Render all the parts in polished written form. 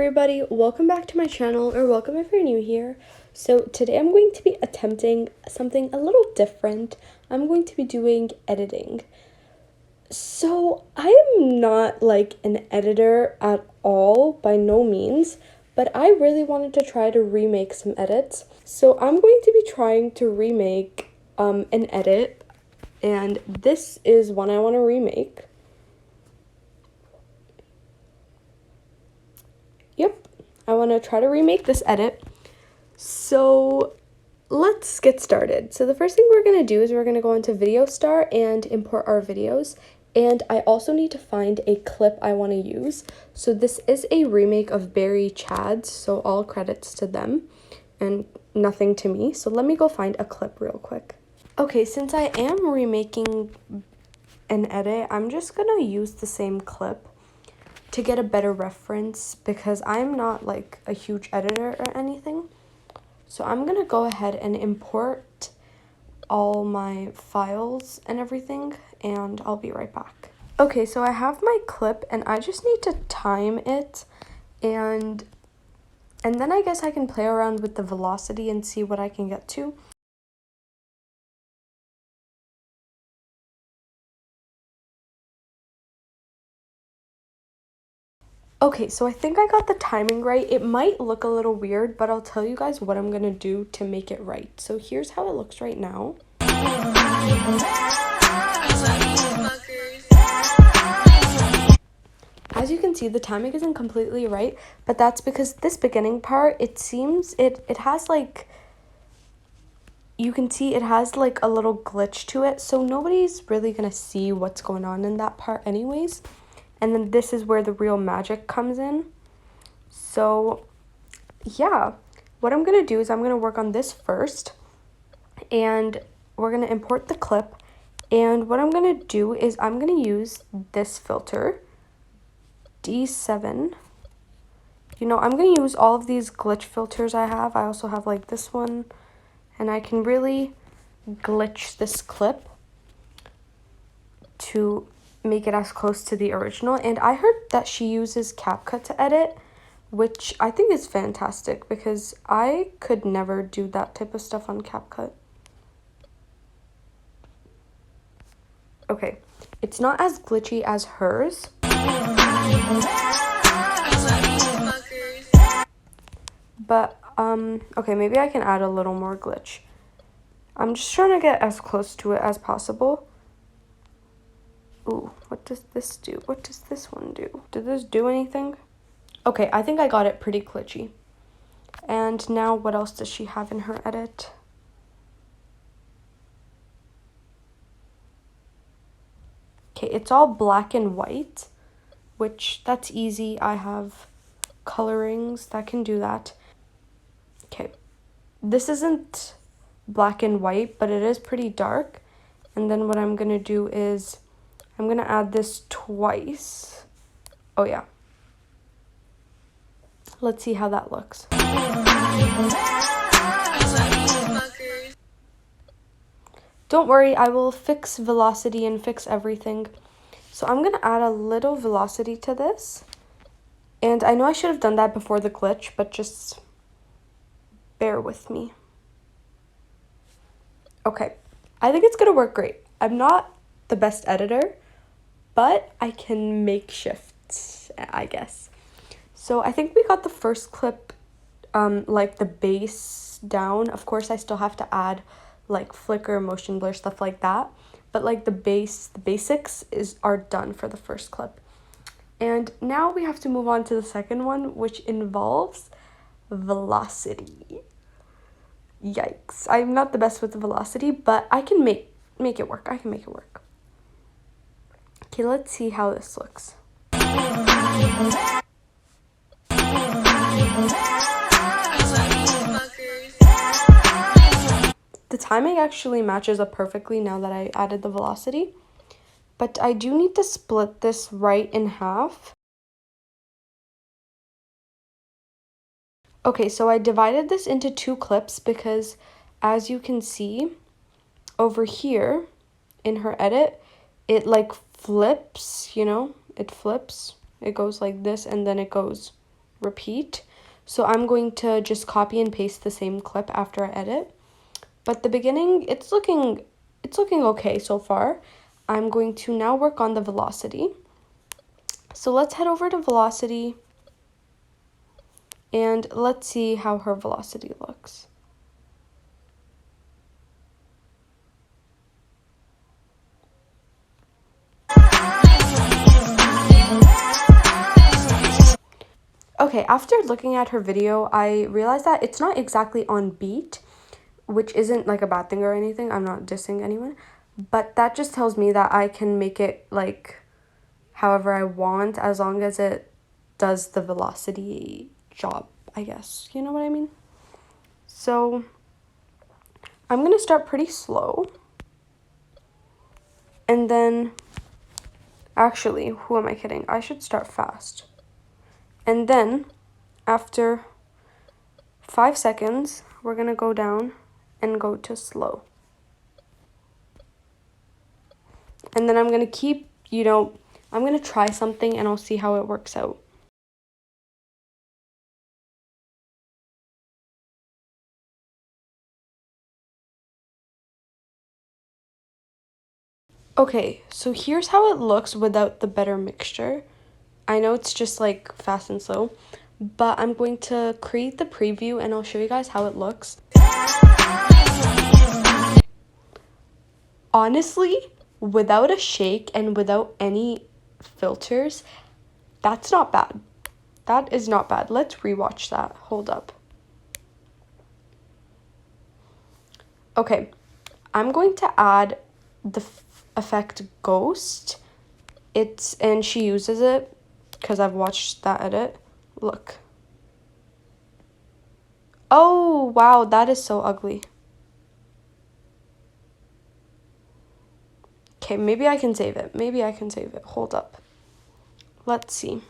everybody, welcome back to my channel, or welcome if you're new here. So today I'm going to be attempting something a little different. I'm going to be doing editing. So I am not like an editor at all, by no means, but I really wanted to try to remake some edits. So I'm going to be trying to remake an edit, and this is one I want to remake. Yep, I want to try to remake this edit. So let's get started. So the first thing we're going to do is we're going to go into VIDEOSTAR and import our videos. And I also need to find a clip I want to use. So this is a remake of Barry Chads, so all credits to them and nothing to me. So let me go find a clip real quick. Okay, since I am remaking an edit, I'm just going to use the same clip to get a better reference because I'm not like a huge editor or anything. So I'm gonna go ahead and import all my files and everything, and I'll be right back. Okay, so I have my clip and I just need to time it, and then I guess I can play around with the velocity and see what I can get to. Okay, so I think I got the timing right. It might look a little weird, but I'll tell you guys what I'm gonna do to make it right. So here's how it looks right now. As you can see, the timing isn't completely right, but that's because this beginning part, it seems it has like, you can see it has like a little glitch to it, so nobody's really gonna see what's going on in that part anyways. And then this is where the real magic comes in. So yeah, what I'm gonna do is I'm gonna work on this first, and we're gonna import the clip. And what I'm gonna do is I'm gonna use this filter, D7. You know, I'm gonna use all of these glitch filters I have. I also have like this one, and I can really glitch this clip to make it as close to the original. And I heard that she uses CapCut to edit, which I think is fantastic because I could never do that type of stuff on CapCut. Okay, it's not as glitchy as hers. But, okay, maybe I can add a little more glitch. I'm just trying to get as close to it as possible. Ooh, what does this do? What does this one do? Did this do anything? Okay, I think I got it pretty glitchy. And now what else does she have in her edit? Okay, it's all black and white, which that's easy. I have colorings that can do that. Okay, this isn't black and white, but it is pretty dark. And then what I'm gonna do is I'm gonna add this twice. Oh yeah. Let's see how that looks. Don't worry, I will fix velocity and fix everything. So I'm gonna add a little velocity to this. And I know I should have done that before the glitch, but just bear with me. Okay, I think it's gonna work great. I'm not the best editor, but I can make shifts, I guess. So I think we got the first clip, like the bass down. Of course, I still have to add like flicker, motion blur, stuff like that. But like the basics are done for the first clip. And now we have to move on to the second one, which involves velocity. Yikes. I'm not the best with the velocity, but I can make it work. I can make it work. Okay, let's see how this looks. The timing actually matches up perfectly now that I added the velocity, but I do need to split this right in half. Okay, so I divided this into two clips because, as you can see over here in her edit, it like flips, you know, it flips. It goes like this and then it goes repeat. So I'm going to just copy and paste the same clip after I edit. But the beginning, it's looking okay so far. I'm going to now work on the velocity. So let's head over to velocity and let's see how her velocity looks. Okay, after looking at her video, I realized that it's not exactly on beat, which isn't like a bad thing or anything. I'm not dissing anyone, but that just tells me that I can make it like however I want as long as it does the velocity job, I guess. You know what I mean? So I'm going to start pretty slow. And then, actually, who am I kidding? I should start fast. And then, after 5 seconds, we're going to go down and go to slow. And then I'm going to keep, I'm going to try something and I'll see how it works out. Okay, so here's how it looks without the better mixture. I know it's just like fast and slow, but I'm going to create the preview and I'll show you guys how it looks. Honestly, without a shake and without any filters, that's not bad. That is not bad. Let's rewatch that. Hold up. Okay, I'm going to add the effect ghost. And she uses it because I've watched that edit. Look. Oh, wow, that is so ugly. Okay, maybe I can save it. Maybe I can save it. Hold up. Let's see.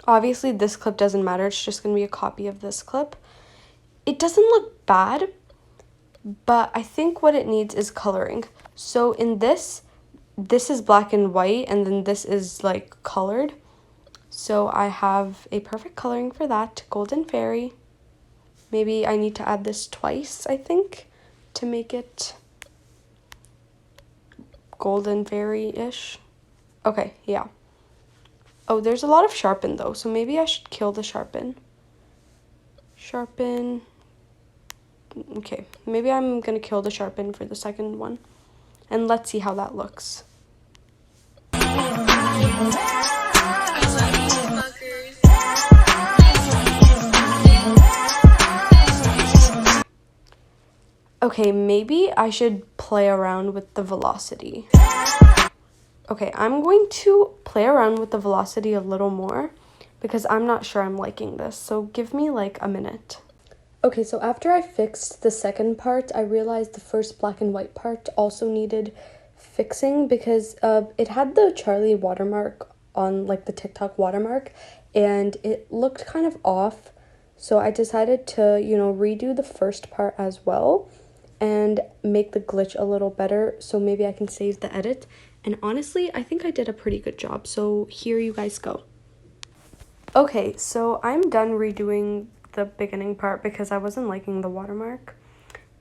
Obviously, this clip doesn't matter. It's just going to be a copy of this clip. It doesn't look bad, but I think what it needs is coloring. So in this is black and white, and then this is like colored. So I have a perfect coloring for that, Golden Fairy. Maybe I need to add this twice, I think, to make it Golden Fairy-ish. Okay, yeah. Oh, there's a lot of sharpen though, so maybe I should kill the sharpen. Sharpen. Okay, maybe I'm gonna kill the sharpen for the second one. And let's see how that looks. Okay, maybe I should play around with the velocity. Okay, I'm going to play around with the velocity a little more because I'm not sure I'm liking this. So give me like a minute. Okay, so after I fixed the second part, I realized the first black and white part also needed fixing because it had the Charlie watermark on like the TikTok watermark and it looked kind of off. So I decided to, redo the first part as well and make the glitch a little better so maybe I can save the edit. And honestly, I think I did a pretty good job, so here you guys go. Okay, so I'm done redoing the beginning part because I wasn't liking the watermark.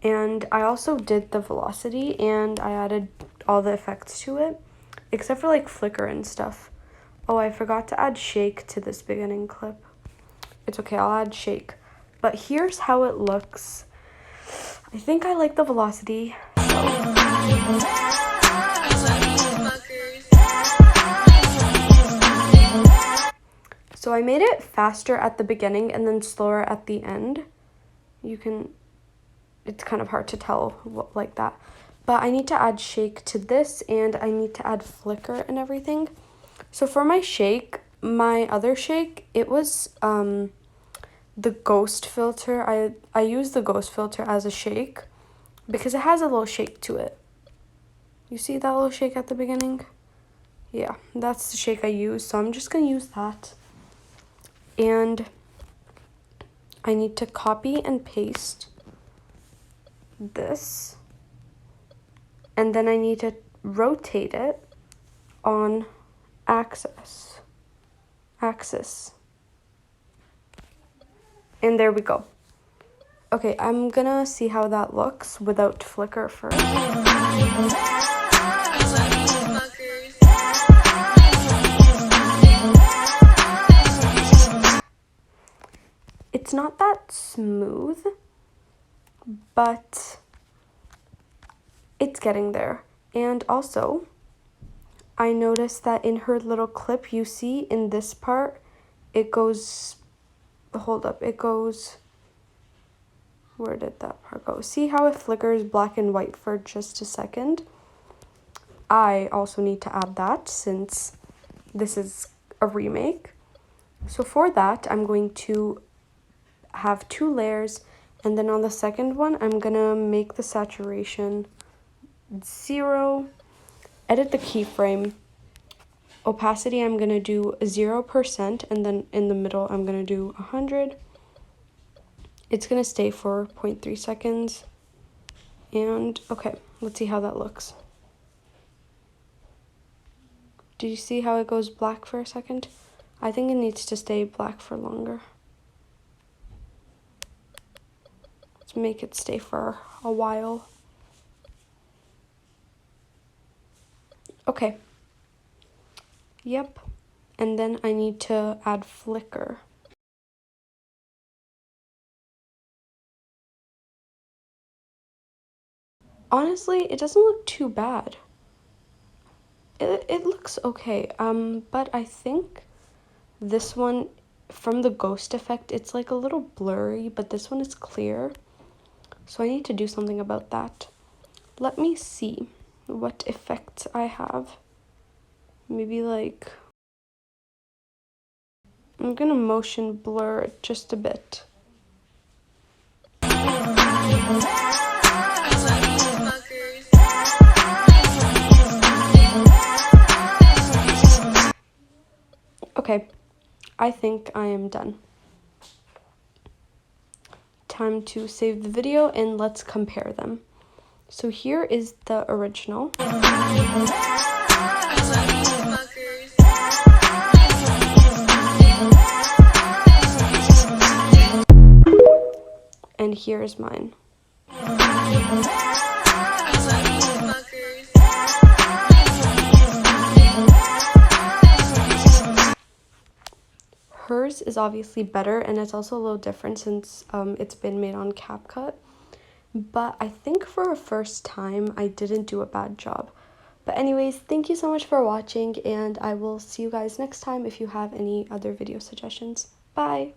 And I also did the velocity and I added all the effects to it, except for like flicker and stuff. Oh, I forgot to add shake to this beginning clip. It's okay, I'll add shake. But here's how it looks. I think I like the velocity. So I made it faster at the beginning and then slower at the end. It's kind of hard to tell like that. But I need to add shake to this and I need to add flicker and everything. So for my shake, my other shake, it was the ghost filter. I used the ghost filter as a shake because it has a little shake to it. You see that little shake at the beginning? Yeah, that's the shake I use. So I'm just going to use that. And I need to copy and paste this. and then I need to rotate it on axis. And there we go. Okay, I'm gonna see how that looks without flicker first. It's not that smooth, but it's getting there. And also, I noticed that in her little clip, you see in this part, it goes, hold up, it goes, where did that part go? See how it flickers black and white for just a second? I also need to add that since this is a remake. So for that, I'm going to have 2 layers, and then on the second one, I'm gonna make the saturation 0, edit the keyframe. Opacity, I'm gonna do 0%, and then in the middle, I'm gonna do 100. It's gonna stay for 0.3 seconds. And okay, let's see how that looks. Did you see how it goes black for a second? I think it needs to stay black for longer. Let's make it stay for a while. Okay. Yep. And then I need to add flicker. Honestly, it doesn't look too bad. It looks okay. But I think this one, from the ghost effect, it's like a little blurry, but this one is clear. So I need to do something about that. Let me see what effects I have. Maybe like, I'm gonna motion blur it just a bit. Okay, I think I am done. Time to save the video and let's compare them. So here is the original. And here is mine. Hers is obviously better, and it's also a little different since it's been made on CapCut. But I think for a first time, I didn't do a bad job. But anyways, thank you so much for watching, and I will see you guys next time if you have any other video suggestions. Bye!